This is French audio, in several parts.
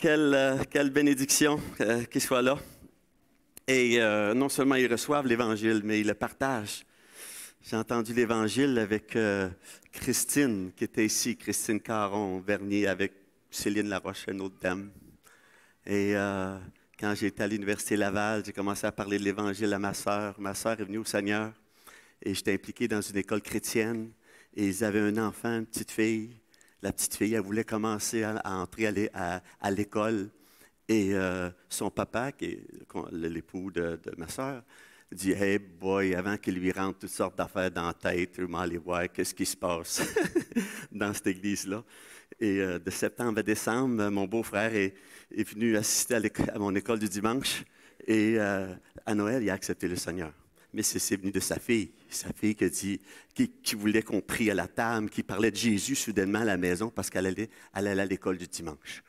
Quelle bénédiction qu'ils soient là. Et non seulement ils reçoivent l'Évangile, mais ils le partagent. J'ai entendu l'Évangile avec Christine, qui était ici, Christine Caron-Vernier, avec Céline Laroche, une autre dame. Et quand j'étais à l'Université Laval, j'ai commencé à parler de l'Évangile à ma sœur. Ma sœur est venue au Seigneur et j'étais impliqué dans une école chrétienne. Et ils avaient un enfant, une petite fille. La petite fille, elle voulait commencer à entrer à l'école. Et son papa, qui est l'époux de ma sœur, dit « Hey boy, avant qu'il lui rentre toutes sortes d'affaires dans la tête, je vais aller voir qu'est-ce qui se passe dans cette église-là. » Et de septembre à décembre, mon beau-frère est venu assister à mon école du dimanche. Et à Noël, il a accepté le Seigneur. Mais c'est venu de sa fille qui a dit, qui voulait qu'on prie à la table, qui parlait de Jésus soudainement à la maison parce qu'elle allait à l'école du dimanche.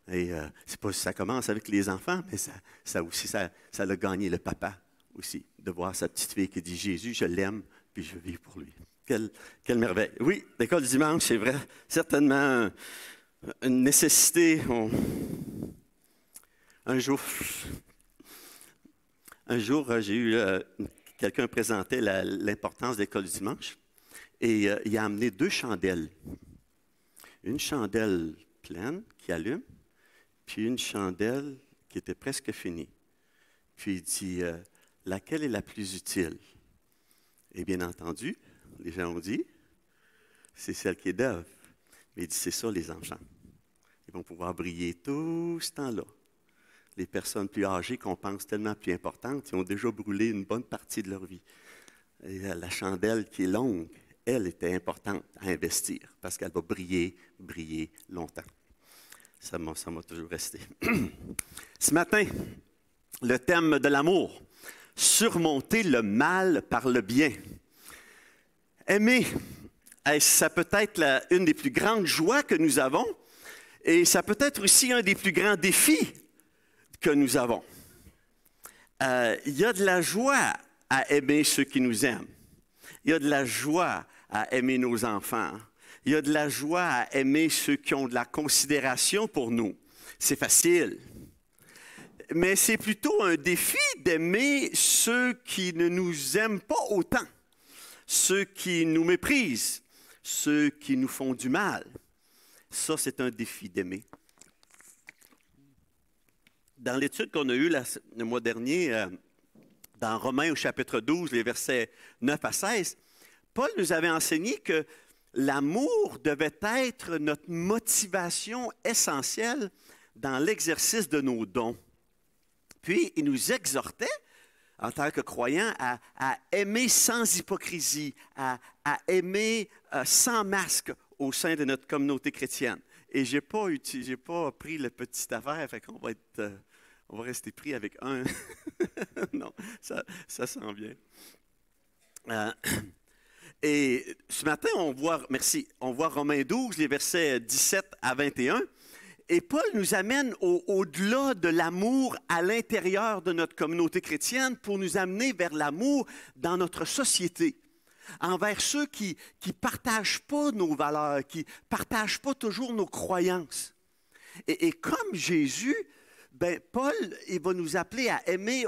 Et c'est pas ça commence avec les enfants, mais ça l'a gagné le papa aussi, de voir sa petite fille qui dit Jésus, je l'aime, puis je vis pour lui. Quelle merveille. Oui, l'école du dimanche, c'est vrai, certainement une nécessité. Un jour, j'ai eu quelqu'un présentait l'importance de l'école du dimanche et il a amené 2 chandelles. Une chandelle pleine qui allume, puis une chandelle qui était presque finie. Puis il dit, laquelle est la plus utile? Et bien entendu, les gens ont dit, c'est celle qui est d'œuvre. Mais il dit, c'est ça les enfants. Ils vont pouvoir briller tout ce temps-là. Les personnes plus âgées qu'on pense tellement plus importantes, ils ont déjà brûlé une bonne partie de leur vie. Et la chandelle qui est longue, elle était importante à investir parce qu'elle va briller longtemps. Ça m'a toujours resté. Ce matin, le thème de l'amour, surmonter le mal par le bien. Aimer, ça peut être une des plus grandes joies que nous avons et ça peut être aussi un des plus grands défis que nous avons. Il y a de la joie à aimer ceux qui nous aiment. Il y a de la joie à aimer nos enfants. Il y a de la joie à aimer ceux qui ont de la considération pour nous. C'est facile. Mais c'est plutôt un défi d'aimer ceux qui ne nous aiment pas autant, ceux qui nous méprisent, ceux qui nous font du mal. Ça, c'est un défi d'aimer. Dans l'étude qu'on a eue le mois dernier, dans Romains au chapitre 12, les versets 9 à 16, Paul nous avait enseigné que l'amour devait être notre motivation essentielle dans l'exercice de nos dons. Puis, il nous exhortait, en tant que croyants, à aimer sans hypocrisie, à aimer sans masque au sein de notre communauté chrétienne. Et je n'ai pas pris le petit affaire, fait qu'on on va rester pris avec un. Non, ça sent bien. Et ce matin, on voit Romains 12, les versets 17 à 21. Et Paul nous amène au-delà de l'amour à l'intérieur de notre communauté chrétienne pour nous amener vers l'amour dans notre société, envers ceux qui ne partagent pas nos valeurs, qui ne partagent pas toujours nos croyances. Et comme Jésus, Paul, il va nous appeler à aimer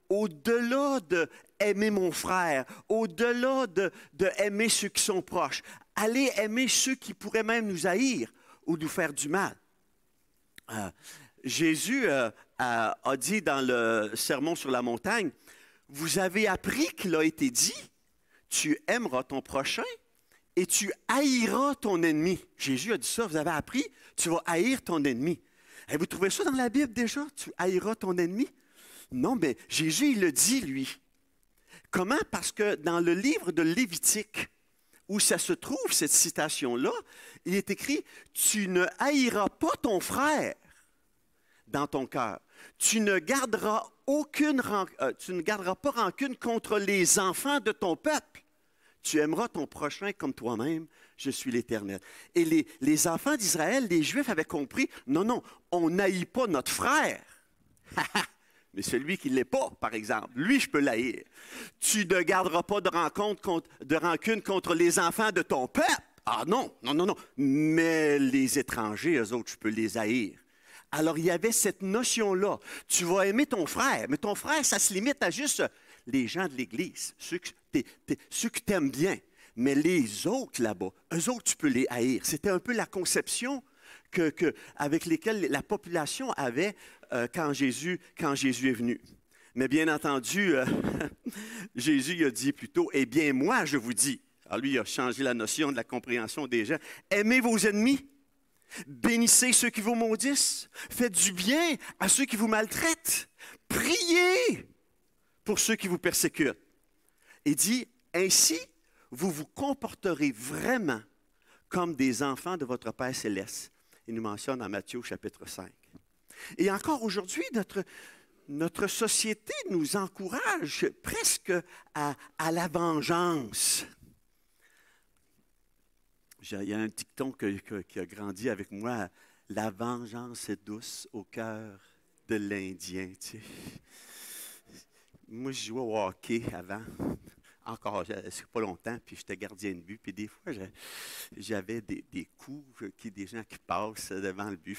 au-delà de aimer mon frère, au-delà de aimer ceux qui sont proches, aller aimer ceux qui pourraient même nous haïr ou nous faire du mal. Jésus a dit dans le Sermon sur la montagne, « Vous avez appris qu'il a été dit, tu aimeras ton prochain et tu haïras ton ennemi. » Jésus a dit ça, vous avez appris, tu vas haïr ton ennemi. Et vous trouvez ça dans la Bible déjà? Tu haïras ton ennemi? Non, mais Jésus, il le dit, lui. Comment? Parce que dans le livre de Lévitique, où ça se trouve, cette citation-là, il est écrit « Tu ne haïras pas ton frère dans ton cœur. Tu ne garderas pas rancune contre les enfants de ton peuple. Tu aimeras ton prochain comme toi-même. Je suis l'Éternel. » Et les enfants d'Israël, les Juifs avaient compris, non, on n'haït pas notre frère. Mais celui qui ne l'est pas, par exemple, lui, je peux l'haïr. Tu ne garderas pas de rancune contre les enfants de ton peuple. Ah non. Mais les étrangers, eux autres, je peux les haïr. Alors, il y avait cette notion-là. Tu vas aimer ton frère, mais ton frère, ça se limite à juste les gens de l'Église, ceux que tu aimes bien. Mais les autres là-bas, eux autres, tu peux les haïr. C'était un peu la conception avec laquelle la population avait quand Jésus est venu. Mais bien entendu, Jésus a dit plutôt, « Eh bien, moi, je vous dis. » Alors lui, il a changé la notion de la compréhension des gens. « Aimez vos ennemis. Bénissez ceux qui vous maudissent. Faites du bien à ceux qui vous maltraitent. Priez pour ceux qui vous persécutent. » Il dit, « Ainsi, vous vous comporterez vraiment comme des enfants de votre Père céleste. » Il nous mentionne dans Matthieu chapitre 5. Et encore aujourd'hui, notre société nous encourage presque à la vengeance. Il y a un dicton qui a grandi avec moi. La vengeance est douce au cœur de l'Indien. Tu sais. Moi, je jouais au hockey avant. Encore, c'est pas longtemps, puis j'étais gardien de but. Puis des fois, j'avais des coups, des gens qui passent devant le but.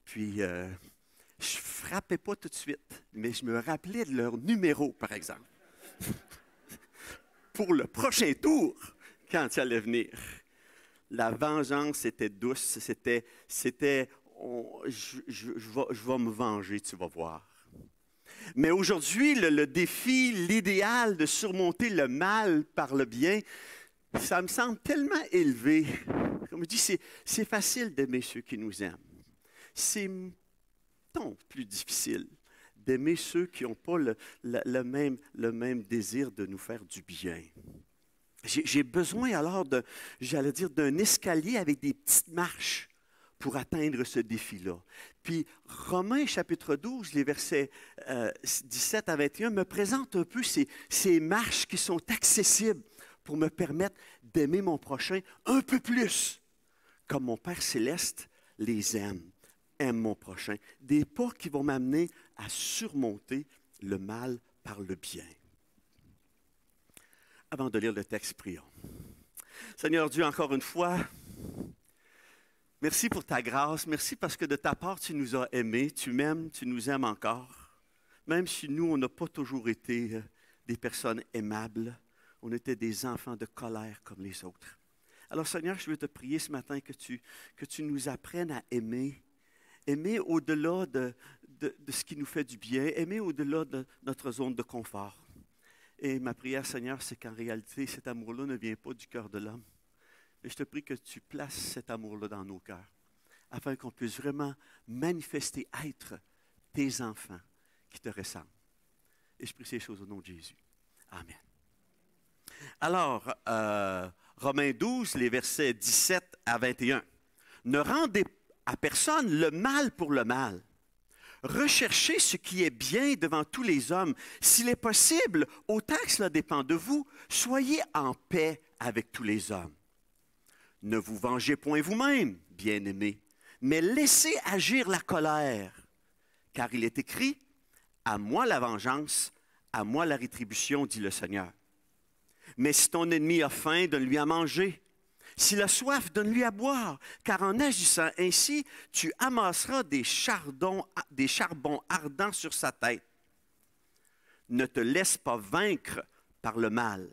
Puis, je frappais pas tout de suite, mais je me rappelais de leur numéro, par exemple. Pour le prochain tour, quand il allait venir. La vengeance était douce, je vais me venger, tu vas voir. Mais aujourd'hui, le défi, l'idéal de surmonter le mal par le bien, ça me semble tellement élevé. Comme je dis, c'est facile d'aimer ceux qui nous aiment. C'est tant plus difficile d'aimer ceux qui n'ont pas le même désir de nous faire du bien. J'ai besoin alors d'un escalier avec des petites marches pour atteindre ce défi-là. Puis Romains chapitre 12, les versets 17 à 21 me présentent un peu ces marches qui sont accessibles pour me permettre d'aimer mon prochain un peu plus, comme mon Père céleste les aime mon prochain. Des pas qui vont m'amener à surmonter le mal par le bien. Avant de lire le texte, prions. Seigneur Dieu, encore une fois, merci pour ta grâce. Merci parce que de ta part, tu nous as aimés. Tu m'aimes, tu nous aimes encore. Même si nous, on n'a pas toujours été des personnes aimables, on était des enfants de colère comme les autres. Alors Seigneur, je veux te prier ce matin que tu nous apprennes à aimer. Aimer au-delà de ce qui nous fait du bien. Aimer au-delà de notre zone de confort. Et ma prière, Seigneur, c'est qu'en réalité, cet amour-là ne vient pas du cœur de l'homme. Mais je te prie que tu places cet amour-là dans nos cœurs, afin qu'on puisse vraiment manifester, être tes enfants qui te ressemblent. Et je prie ces choses au nom de Jésus. Amen. Alors, Romains 12, les versets 17 à 21. Ne rendez à personne le mal pour le mal. Recherchez ce qui est bien devant tous les hommes. S'il est possible, autant que cela dépend de vous, soyez en paix avec tous les hommes. Ne vous vengez point vous-même, bien-aimés, mais laissez agir la colère. Car il est écrit, « À moi la vengeance, à moi la rétribution, dit le Seigneur. Mais si ton ennemi a faim, donne-lui à manger. S'il a soif, donne-lui à boire, car en agissant ainsi, tu amasseras des charbons ardents sur sa tête. Ne te laisse pas vaincre par le mal,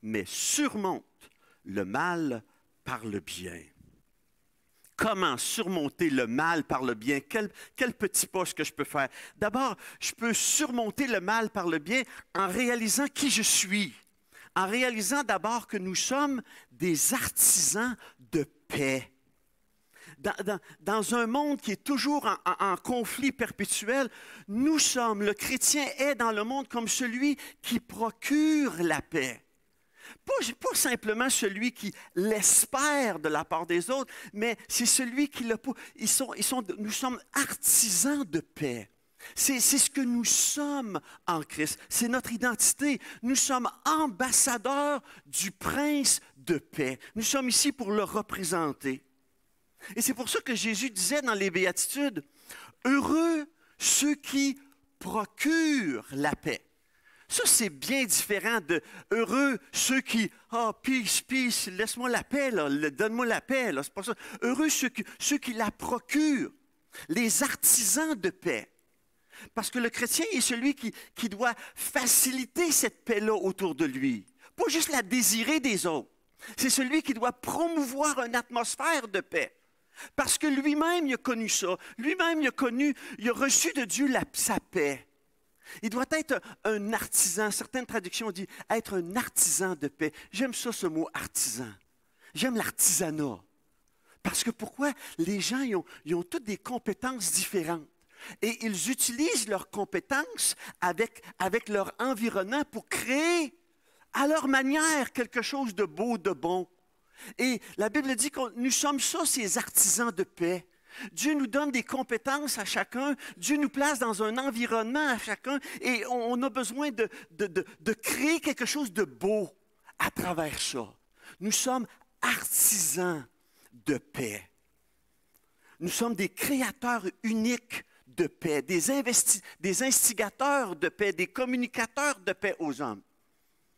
mais surmonte le mal par le bien. » Comment surmonter le mal par le bien? Quel petit pas est-ce que je peux faire? D'abord, je peux surmonter le mal par le bien en réalisant qui je suis. En réalisant d'abord que nous sommes des artisans de paix. Dans un monde qui est toujours en conflit perpétuel, le chrétien est dans le monde comme celui qui procure la paix. Pas simplement celui qui l'espère de la part des autres, mais c'est celui qui l'a. Nous sommes artisans de paix. C'est ce que nous sommes en Christ. C'est notre identité. Nous sommes ambassadeurs du prince de paix. Nous sommes ici pour le représenter. Et c'est pour ça que Jésus disait dans les Béatitudes, « Heureux ceux qui procurent la paix. » Ça, c'est bien différent de « Heureux ceux qui, peace, peace, laisse-moi la paix, là, donne-moi la paix. » C'est pas ça. Heureux ceux qui la procurent. Les artisans de paix. Parce que le chrétien est celui qui doit faciliter cette paix-là autour de lui. Pas juste la désirer des autres. C'est celui qui doit promouvoir une atmosphère de paix. Parce que lui-même, il a connu ça. Lui-même, il a reçu de Dieu sa paix. Il doit être un artisan. Certaines traductions disent être un artisan de paix. J'aime ça, ce mot artisan. J'aime l'artisanat. Parce que pourquoi? Les gens, ils ont toutes des compétences différentes. Et ils utilisent leurs compétences avec leur environnement pour créer à leur manière quelque chose de beau, de bon. Et la Bible dit que nous sommes ça, ces artisans de paix. Dieu nous donne des compétences à chacun. Dieu nous place dans un environnement à chacun. Et on a besoin de créer quelque chose de beau à travers ça. Nous sommes artisans de paix. Nous sommes des créateurs uniques de paix, des instigateurs de paix, des communicateurs de paix aux hommes.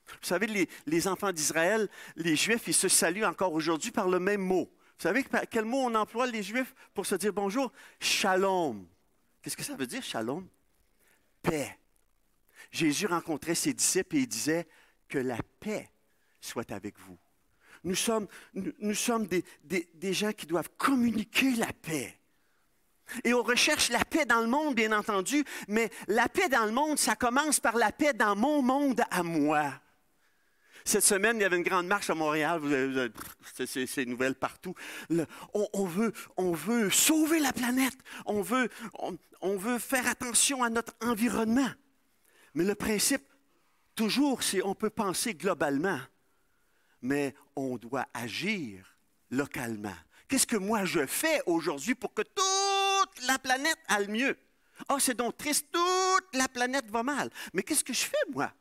Vous savez, les enfants d'Israël, les Juifs, ils se saluent encore aujourd'hui par le même mot. Vous savez quel mot on emploie, les Juifs, pour se dire bonjour? Shalom. Qu'est-ce que ça veut dire, shalom? Paix. Jésus rencontrait ses disciples et il disait que la paix soit avec vous. Nous sommes des gens qui doivent communiquer la paix. Et on recherche la paix dans le monde, bien entendu, mais la paix dans le monde, ça commence par la paix dans mon monde à moi. Cette semaine, il y avait une grande marche à Montréal, c'est nouvelles partout. On veut sauver la planète, on veut faire attention à notre environnement. Mais le principe, toujours, c'est on peut penser globalement, mais on doit agir localement. Qu'est-ce que moi je fais aujourd'hui pour que toute la planète aille mieux? Ah, c'est donc triste, toute la planète va mal. Mais qu'est-ce que je fais, moi?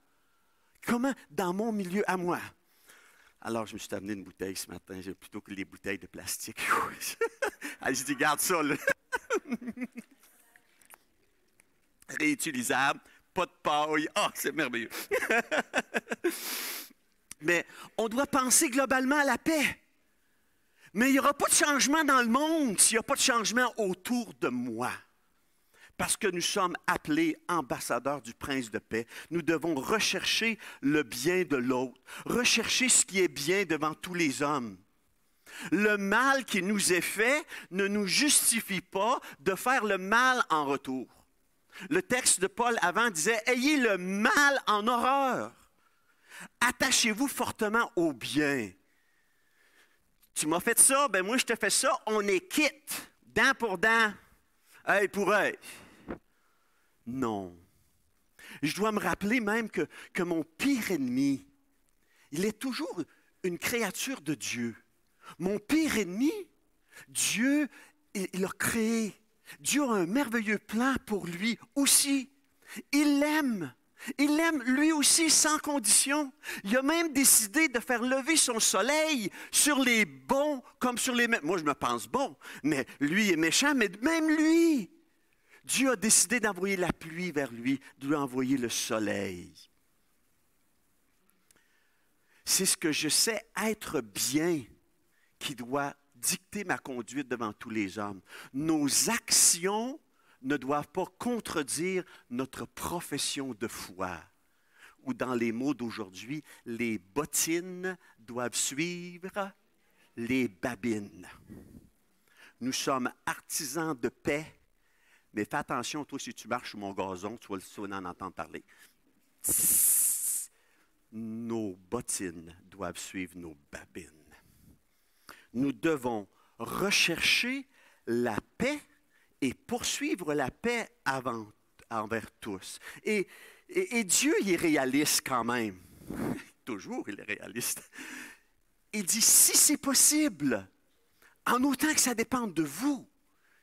Comment, dans mon milieu à moi? Alors, je me suis amené une bouteille ce matin, plutôt que les bouteilles de plastique. Allez, je dis, garde ça, là. Réutilisable, pas de paille. Ah, c'est merveilleux. Mais on doit penser globalement à la paix. Mais il n'y aura pas de changement dans le monde s'il n'y a pas de changement autour de moi. Parce que nous sommes appelés ambassadeurs du Prince de paix. Nous devons rechercher le bien de l'autre, rechercher ce qui est bien devant tous les hommes. Le mal qui nous est fait ne nous justifie pas de faire le mal en retour. Le texte de Paul avant disait « Ayez le mal en horreur. Attachez-vous fortement au bien. » Tu m'as fait ça, ben moi je te fais ça, on est quitte, dent pour dent, œil pour œil. Non. Je dois me rappeler même que mon pire ennemi, il est toujours une créature de Dieu. Mon pire ennemi, Dieu, il l'a créé. Dieu a un merveilleux plan pour lui aussi. Il l'aime. Il l'aime lui aussi sans condition. Il a même décidé de faire lever son soleil sur les bons comme sur les méchants. Moi, je me pense bon, mais lui est méchant, mais même lui, Dieu a décidé d'envoyer la pluie vers lui, de lui envoyer le soleil. C'est ce que je sais être bien qui doit dicter ma conduite devant tous les hommes. Nos actions ne doivent pas contredire notre profession de foi. Ou dans les mots d'aujourd'hui, les bottines doivent suivre les babines. Nous sommes artisans de paix, mais fais attention, toi, si tu marches sur mon gazon, tu vas en entendre parler. Tss, nos bottines doivent suivre nos babines. Nous devons rechercher la paix et poursuivre la paix envers tous. Et Dieu, il est réaliste quand même. Toujours, il est réaliste. Il dit, si c'est possible, en autant que ça dépende de vous,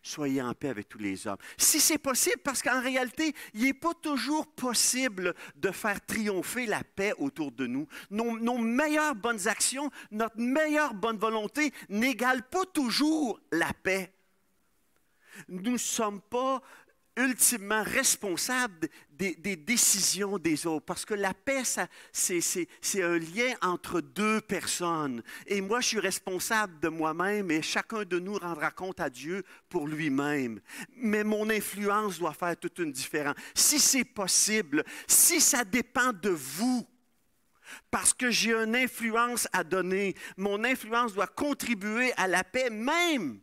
soyez en paix avec tous les hommes. Si c'est possible, parce qu'en réalité, il n'est pas toujours possible de faire triompher la paix autour de nous. Nos meilleures bonnes actions, notre meilleure bonne volonté n'égale pas toujours la paix. Nous ne sommes pas ultimement responsable des décisions des autres. Parce que la paix, c'est un lien entre deux personnes. Et moi, je suis responsable de moi-même et chacun de nous rendra compte à Dieu pour lui-même. Mais mon influence doit faire toute une différence. Si c'est possible, si ça dépend de vous, parce que j'ai une influence à donner, mon influence doit contribuer à la paix même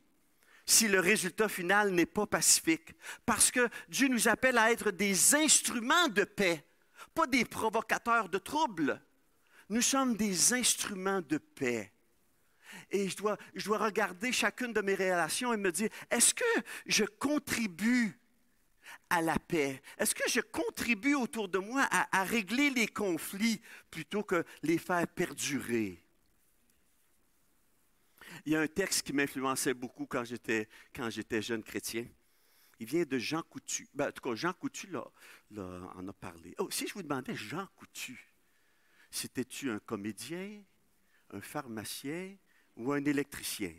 si le résultat final n'est pas pacifique. Parce que Dieu nous appelle à être des instruments de paix, pas des provocateurs de troubles. Nous sommes des instruments de paix. Et je dois regarder chacune de mes relations et me dire, est-ce que je contribue à la paix? Est-ce que je contribue autour de moi à régler les conflits plutôt que les faire perdurer? Il y a un texte qui m'influençait beaucoup quand j'étais jeune chrétien. Il vient de Jean Coutu. En tout cas, Jean Coutu en a parlé. Oh, si je vous demandais, Jean Coutu, c'était-tu un comédien, un pharmacien ou un électricien?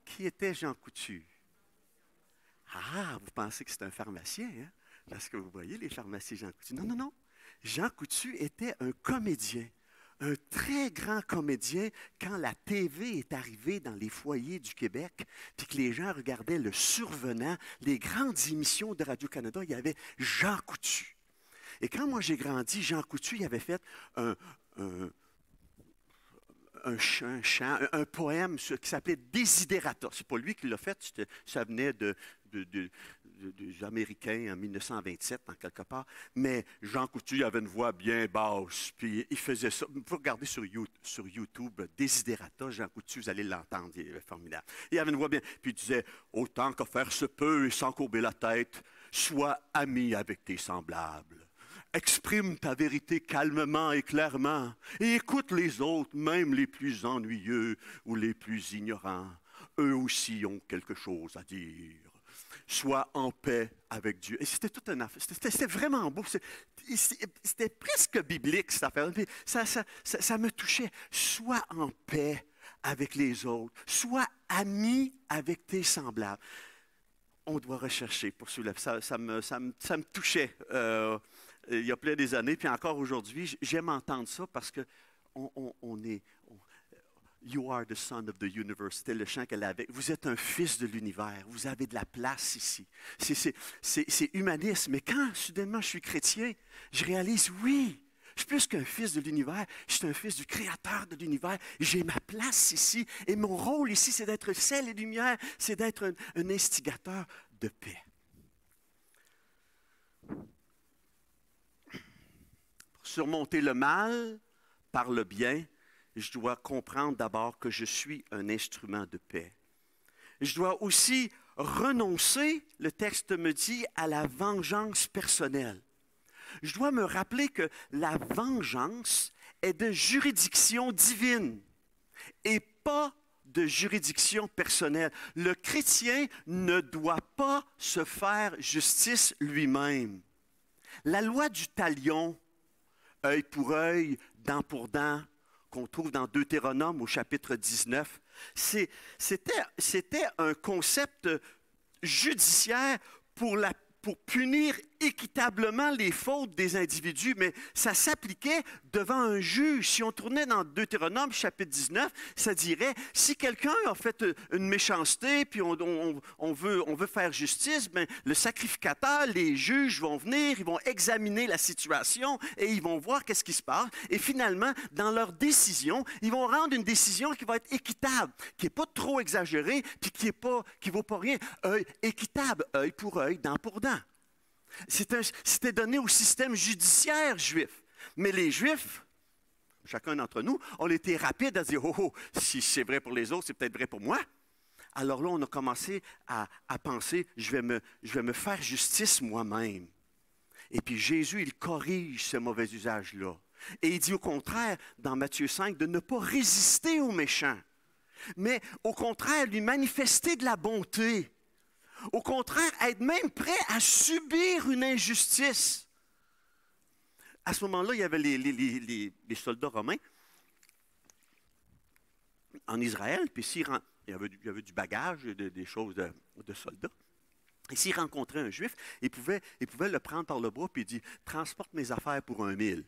Qui était Jean Coutu? Ah, vous pensez que c'est un pharmacien, hein? Parce que vous voyez les pharmaciens Jean Coutu. Non, non, non. Jean Coutu était un comédien. Un très grand comédien quand la TV est arrivée dans les foyers du Québec, puis que les gens regardaient le survenant, les grandes émissions de Radio-Canada, il y avait Jean Coutu. Et quand moi j'ai grandi, Jean Coutu, il avait fait un poème qui s'appelait Desiderata. C'est pas lui qui l'a fait, ça venait des Américains en 1927, en quelque part. Mais Jean Coutu, il avait une voix bien basse, puis il faisait ça. Vous pouvez regarder sur YouTube, Desiderata, Jean Coutu, vous allez l'entendre, il est formidable. Il avait une voix bien, puis il disait, autant que faire se peut et sans courber la tête, sois ami avec tes semblables. Exprime ta vérité calmement et clairement, et écoute les autres, même les plus ennuyeux ou les plus ignorants. Eux aussi ont quelque chose à dire. Sois en paix avec Dieu. Et c'était tout un affaire. C'était vraiment beau. C'était presque biblique, cette affaire. Ça me touchait. Sois en paix avec les autres. Sois ami avec tes semblables. On doit rechercher pour cela. Ça me touchait. Il y a plein des années, puis encore aujourd'hui, j'aime entendre ça parce que You are the son of the universe. C'était le chant qu'elle avait. Vous êtes un fils de l'univers. Vous avez de la place ici. C'est humaniste. Mais quand, soudainement, je suis chrétien, je réalise, oui, je suis plus qu'un fils de l'univers. Je suis un fils du créateur de l'univers. J'ai ma place ici. Et mon rôle ici, c'est d'être sel et lumière. C'est d'être un instigateur de paix. Pour surmonter le mal par le bien, je dois comprendre d'abord que je suis un instrument de paix. Je dois aussi renoncer, le texte me dit, à la vengeance personnelle. Je dois me rappeler que la vengeance est de juridiction divine et pas de juridiction personnelle. Le chrétien ne doit pas se faire justice lui-même. La loi du talion, œil pour œil, dent pour dent, qu'on trouve dans Deutéronome au chapitre 19, c'était un concept judiciaire pour punir équitablement les fautes des individus, mais ça s'appliquait devant un juge. Si on tournait dans Deutéronome chapitre 19, ça dirait, si quelqu'un a fait une méchanceté, puis on veut faire justice, bien, le sacrificateur, les juges vont venir, ils vont examiner la situation et ils vont voir qu'est-ce qui se passe. Et finalement, dans leur décision, ils vont rendre une décision qui va être équitable, qui n'est pas trop exagérée, puis qui ne vaut pas rien. Équitable, œil pour œil, dent pour dent. C'était donné au système judiciaire juif. Mais les Juifs, chacun d'entre nous, on était rapides à dire, oh, si c'est vrai pour les autres, c'est peut-être vrai pour moi. Alors là, on a commencé à penser, je vais me faire justice moi-même. Et puis Jésus, il corrige ce mauvais usage-là. Et il dit au contraire, dans Matthieu 5, de ne pas résister aux méchants, mais au contraire, lui manifester de la bonté. Au contraire, être même prêt à subir une injustice. À ce moment-là, il y avait les soldats romains en Israël, puis il y avait du bagage, des choses de soldats. Et s'il rencontrait un Juif, il pouvait le prendre par le bras et il dit « Transporte mes affaires pour 1 000 ».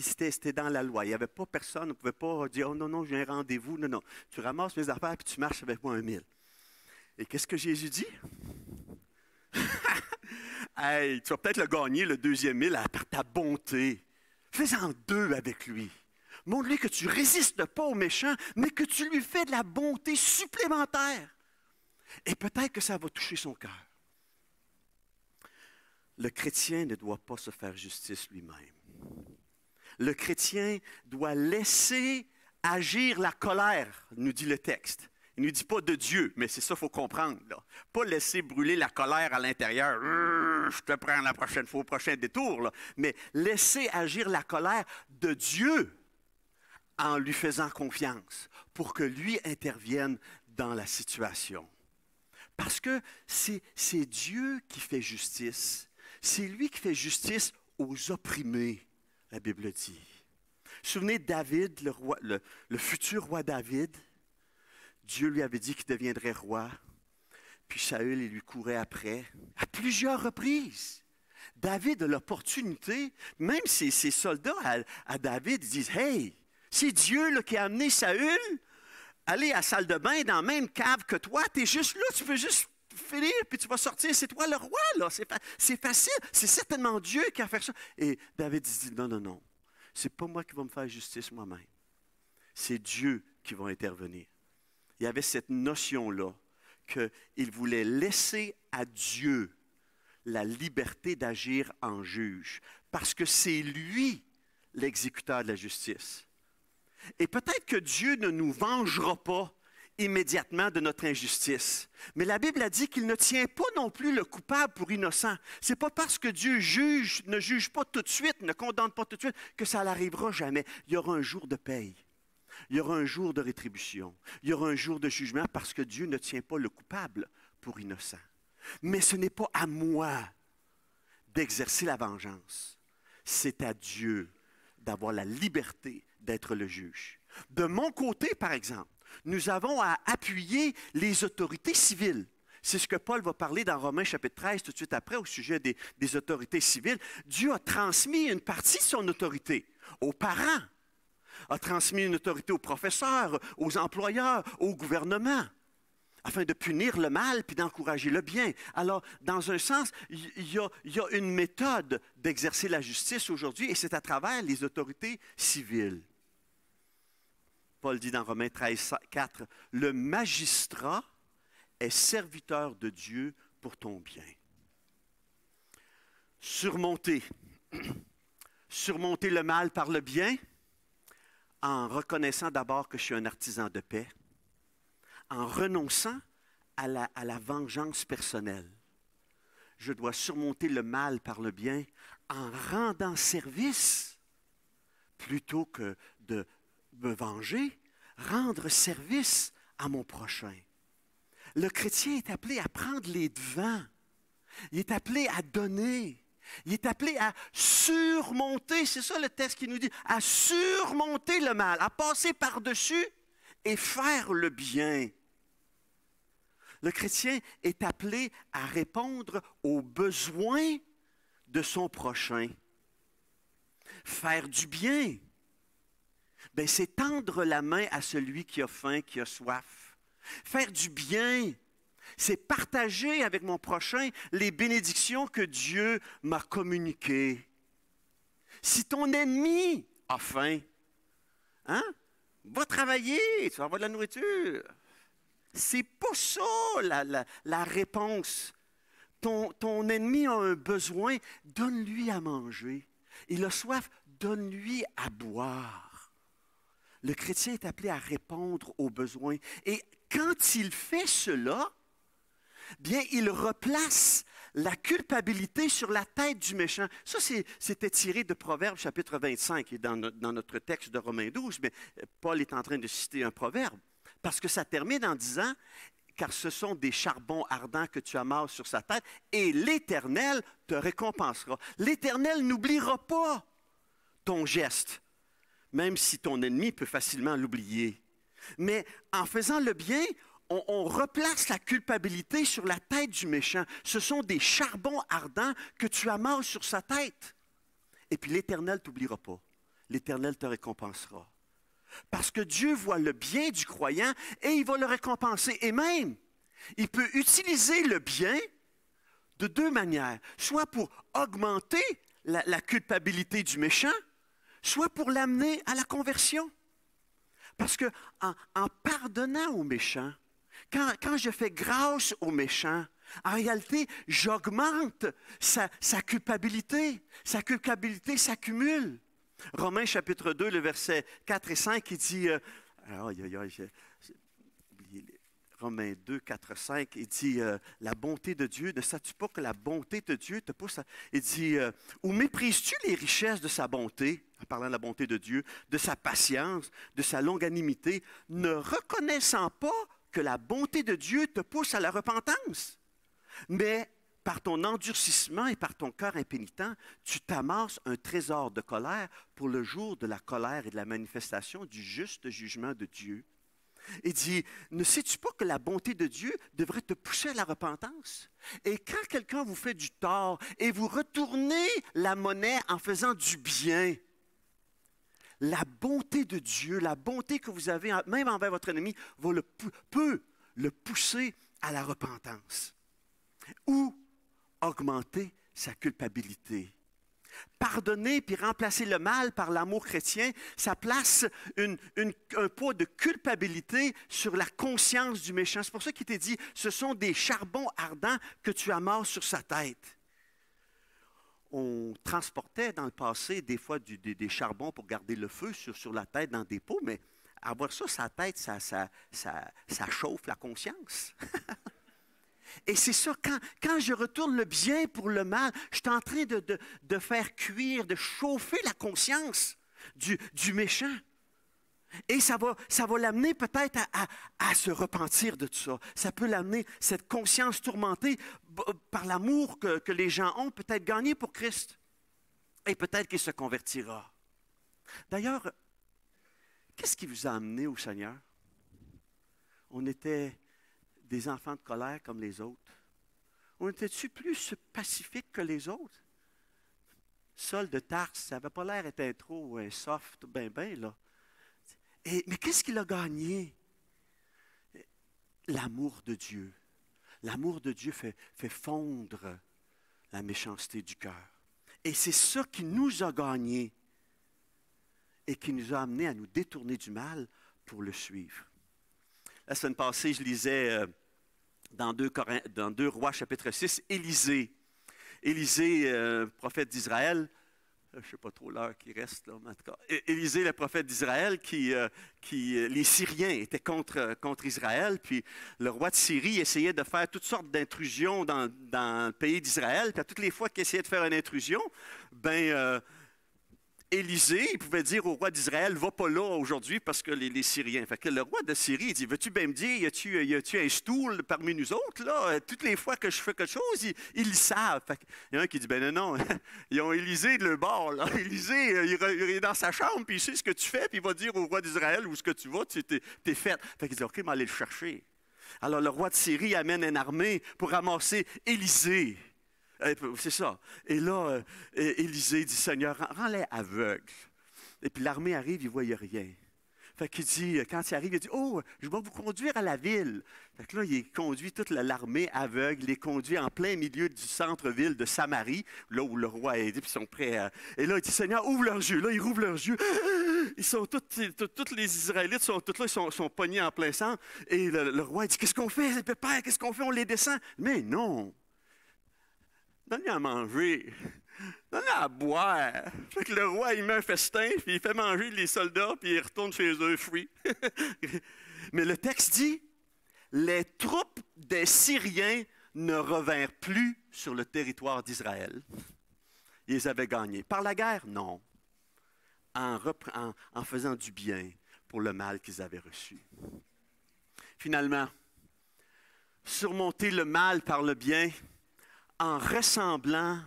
C'était dans la loi. Il n'y avait pas personne, on ne pouvait pas dire « Oh non, non, j'ai un rendez-vous ». Non, non. Tu ramasses mes affaires et tu marches avec moi 1 000. Et qu'est-ce que Jésus dit? Hey, tu vas peut-être le gagner, le 2e 1000, par ta bonté. Fais-en 2 avec lui. Montre-lui que tu ne résistes pas au méchant, mais que tu lui fais de la bonté supplémentaire. Et peut-être que ça va toucher son cœur. Le chrétien ne doit pas se faire justice lui-même. Le chrétien doit laisser agir la colère, nous dit le texte. Il ne nous dit pas de Dieu, mais c'est ça qu'il faut comprendre. Là. Pas laisser brûler la colère à l'intérieur. Je te prends la prochaine fois, au prochain détour. Là. Mais laisser agir la colère de Dieu en lui faisant confiance pour que lui intervienne dans la situation. Parce que c'est Dieu qui fait justice. C'est lui qui fait justice aux opprimés, la Bible dit. Souvenez de David, le futur roi David. Dieu lui avait dit qu'il deviendrait roi. Puis Saül, il lui courait après, à plusieurs reprises. David a l'opportunité, même ses soldats à David, ils disent « Hey, c'est Dieu là, qui a amené Saül, aller à la salle de bain dans la même cave que toi, tu es juste là, tu peux juste finir, puis tu vas sortir, c'est toi le roi, là. C'est facile, c'est certainement Dieu qui a fait ça. » Et David dit « Non, non, non, c'est pas moi qui va me faire justice moi-même. C'est Dieu qui va intervenir. » Il y avait cette notion-là qu'il voulait laisser à Dieu la liberté d'agir en juge, parce que c'est lui l'exécuteur de la justice. Et peut-être que Dieu ne nous vengera pas immédiatement de notre injustice, mais la Bible a dit qu'il ne tient pas non plus le coupable pour innocent. Ce n'est pas parce que Dieu ne juge pas tout de suite, ne condamne pas tout de suite, que ça n'arrivera jamais. Il y aura un jour de paye. Il y aura un jour de rétribution. Il y aura un jour de jugement parce que Dieu ne tient pas le coupable pour innocent. Mais ce n'est pas à moi d'exercer la vengeance. C'est à Dieu d'avoir la liberté d'être le juge. De mon côté, par exemple, nous avons à appuyer les autorités civiles. C'est ce que Paul va parler dans Romains chapitre 13 tout de suite après au sujet des autorités civiles. Dieu a transmis une partie de son autorité aux parents, a transmis une autorité aux professeurs, aux employeurs, au gouvernement, afin de punir le mal puis d'encourager le bien. Alors, dans un sens, il y a une méthode d'exercer la justice aujourd'hui, et c'est à travers les autorités civiles. Paul dit dans Romains 13, 4, « Le magistrat est serviteur de Dieu pour ton bien. » Surmonter le mal par le bien, en reconnaissant d'abord que je suis un artisan de paix, en renonçant à la vengeance personnelle. Je dois surmonter le mal par le bien en rendant service plutôt que de me venger, rendre service à mon prochain. Le chrétien est appelé à prendre les devants. Il est appelé à donner. Il est appelé à surmonter, c'est ça le texte qui nous dit, à surmonter le mal, à passer par-dessus et faire le bien. Le chrétien est appelé à répondre aux besoins de son prochain. Faire du bien, ben, c'est tendre la main à celui qui a faim, qui a soif. Faire du bien, c'est partager avec mon prochain les bénédictions que Dieu m'a communiquées. Si ton ennemi a faim, hein, va travailler, tu vas avoir de la nourriture. C'est pas ça la réponse. Ton ennemi a un besoin, donne-lui à manger. Il a soif, donne-lui à boire. Le chrétien est appelé à répondre aux besoins. Et quand il fait cela, bien, il replace la culpabilité sur la tête du méchant. Ça, c'était tiré de Proverbes chapitre 25, et dans notre texte de Romains 12, mais Paul est en train de citer un proverbe, parce que ça termine en disant « Car ce sont des charbons ardents que tu amasses sur sa tête, et l'Éternel te récompensera. » L'Éternel n'oubliera pas ton geste, même si ton ennemi peut facilement l'oublier. Mais en faisant le bien, on replace la culpabilité sur la tête du méchant. Ce sont des charbons ardents que tu amasses sur sa tête. Et puis l'Éternel ne t'oubliera pas. L'Éternel te récompensera. Parce que Dieu voit le bien du croyant et il va le récompenser. Et même, il peut utiliser le bien de deux manières. Soit pour augmenter la culpabilité du méchant, soit pour l'amener à la conversion. Parce que en pardonnant au méchant, quand je fais grâce au méchant, en réalité, j'augmente sa culpabilité. Sa culpabilité s'accumule. Romains chapitre 2, le verset 4 et 5, il dit, j'ai oublié, Romains 2, 4, 5, il dit, la bonté de Dieu, ne sais-tu pas que la bonté de Dieu te pousse à... Il dit, ou méprises-tu les richesses de sa bonté, en parlant de la bonté de Dieu, de sa patience, de sa longanimité, ne reconnaissant pas que la bonté de Dieu te pousse à la repentance? Mais par ton endurcissement et par ton cœur impénitent, tu t'amasses un trésor de colère pour le jour de la colère et de la manifestation du juste jugement de Dieu. Il dit, ne sais-tu pas que la bonté de Dieu devrait te pousser à la repentance? Et quand quelqu'un vous fait du tort et vous retournez la monnaie en faisant du bien, la bonté de Dieu, la bonté que vous avez, même envers votre ennemi, peut le pousser à la repentance. Ou augmenter sa culpabilité. Pardonner puis remplacer le mal par l'amour chrétien, ça place un poids de culpabilité sur la conscience du méchant. C'est pour ça qu'il t'est dit, ce sont des charbons ardents que tu amasses sur sa tête. On transportait dans le passé des fois des charbons pour garder le feu sur la tête dans des pots, mais avoir ça sur la tête, ça chauffe la conscience. Et c'est ça, quand je retourne le bien pour le mal, je suis en train de faire cuire, de chauffer la conscience du méchant. Et ça va l'amener peut-être à se repentir de tout ça. Ça peut l'amener, cette conscience tourmentée par l'amour que les gens ont, peut-être gagné pour Christ. Et peut-être qu'il se convertira. D'ailleurs, qu'est-ce qui vous a amené au Seigneur? On était des enfants de colère comme les autres. On était-tu plus pacifique que les autres? Saul de Tarse, ça n'avait pas l'air d'être trop soft, ben, là. Mais qu'est-ce qu'il a gagné? L'amour de Dieu. L'amour de Dieu fait fondre la méchanceté du cœur. Et c'est ça qui nous a gagnés et qui nous a amenés à nous détourner du mal pour le suivre. La semaine passée, je lisais dans 2 Rois, chapitre 6, Élisée, prophète d'Israël. Je ne sais pas trop l'heure qui reste, là, mais en tout cas. Élisée, le prophète d'Israël, les Syriens étaient contre Israël, puis le roi de Syrie essayait de faire toutes sortes d'intrusions dans le pays d'Israël, puis à toutes les fois qu'il essayait de faire une intrusion, Élisée, il pouvait dire au roi d'Israël, va pas là aujourd'hui parce que les Syriens. Fait que le roi de Syrie, il dit, veux-tu bien me dire, y a-tu un stool parmi nous autres, là? Toutes les fois que je fais quelque chose, ils le savent. Fait que, il y en a un qui dit, non, ils ont Élisée de le bord, là. Élisée, il est dans sa chambre, puis il sait ce que tu fais, puis il va dire au roi d'Israël où ce que tu vas, t'es fait. Fait qu'il dit, OK, mais allez le chercher. Alors le roi de Syrie amène une armée pour ramasser Élisée. C'est ça. Et là, Élisée dit, Seigneur, rends-les aveugles. Et puis l'armée arrive, il ne voyait rien. Fait qu'il dit, quand il arrive, il dit, oh, je vais vous conduire à la ville. Fait que là, il conduit toute l'armée aveugle, il les conduit en plein milieu du centre-ville de Samarie, là où le roi est, puis ils sont prêts à... Et là, il dit, Seigneur, ouvre leurs yeux. Là, ils rouvrent leurs yeux. Ils sont tous les Israélites sont tous là, ils sont pognés en plein sang. Et le roi dit, qu'est-ce qu'on fait, père, qu'est-ce qu'on fait, on les descend. Mais non. Donne-lui à manger, donne-lui à boire. Fait que le roi, il met un festin, puis il fait manger les soldats, puis il retourne chez eux, free. Mais le texte dit, les troupes des Syriens ne revinrent plus sur le territoire d'Israël. Ils les avaient gagnés. Par la guerre? Non. En faisant du bien pour le mal qu'ils avaient reçu. Finalement, surmonter le mal par le bien, en ressemblant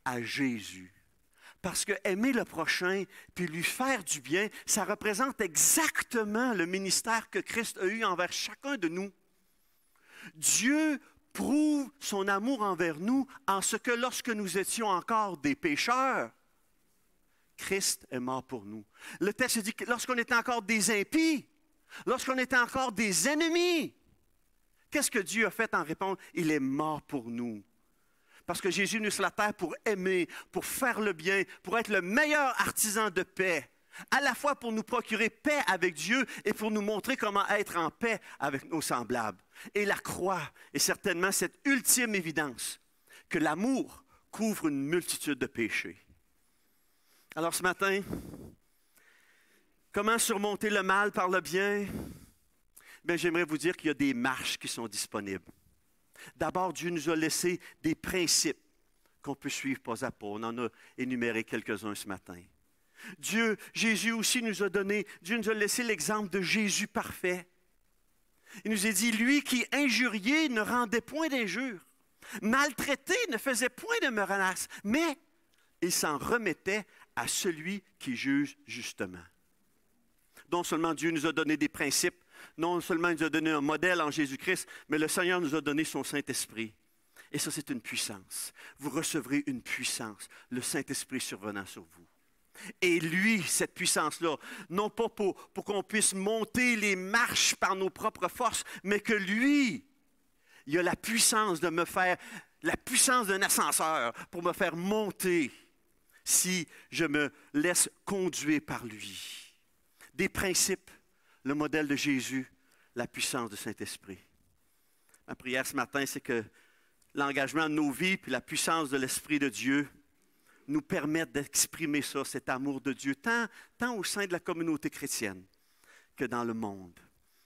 à Jésus. Parce que aimer le prochain puis lui faire du bien, ça représente exactement le ministère que Christ a eu envers chacun de nous. Dieu prouve son amour envers nous en ce que lorsque nous étions encore des pécheurs, Christ est mort pour nous. Le texte dit que lorsqu'on était encore des impies, lorsqu'on était encore des ennemis, qu'est-ce que Dieu a fait en réponse? Il est mort pour nous. Parce que Jésus est venu sur la terre pour aimer, pour faire le bien, pour être le meilleur artisan de paix. À la fois pour nous procurer paix avec Dieu et pour nous montrer comment être en paix avec nos semblables. Et la croix est certainement cette ultime évidence que l'amour couvre une multitude de péchés. Alors ce matin, comment surmonter le mal par le bien? Bien, j'aimerais vous dire qu'il y a des marches qui sont disponibles. D'abord, Dieu nous a laissé des principes qu'on peut suivre pas à pas. On en a énuméré quelques-uns ce matin. Jésus aussi nous a donné, Dieu nous a laissé l'exemple de Jésus parfait. Il nous a dit, lui qui injurié ne rendait point d'injure, maltraité ne faisait point de menaces, mais il s'en remettait à celui qui juge justement. Non seulement Dieu nous a donné des principes, non seulement il nous a donné un modèle en Jésus-Christ, mais le Seigneur nous a donné son Saint-Esprit. Et ça, c'est une puissance. Vous recevrez une puissance, le Saint-Esprit survenant sur vous. Et lui, cette puissance-là, non pas pour qu'on puisse monter les marches par nos propres forces, mais que lui, il a la puissance de me faire, la puissance d'un ascenseur pour me faire monter si je me laisse conduire par lui. Des principes, le modèle de Jésus, la puissance du Saint-Esprit. Ma prière ce matin, c'est que l'engagement de nos vies puis la puissance de l'Esprit de Dieu nous permettent d'exprimer ça, cet amour de Dieu, tant au sein de la communauté chrétienne que dans le monde,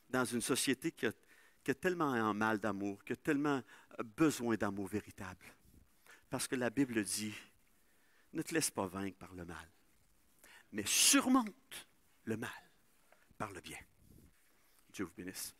dans une société qui a tellement en mal d'amour, qui a tellement besoin d'amour véritable. Parce que la Bible dit, ne te laisse pas vaincre par le mal, mais surmonte le mal par le bien. Dieu vous bénisse.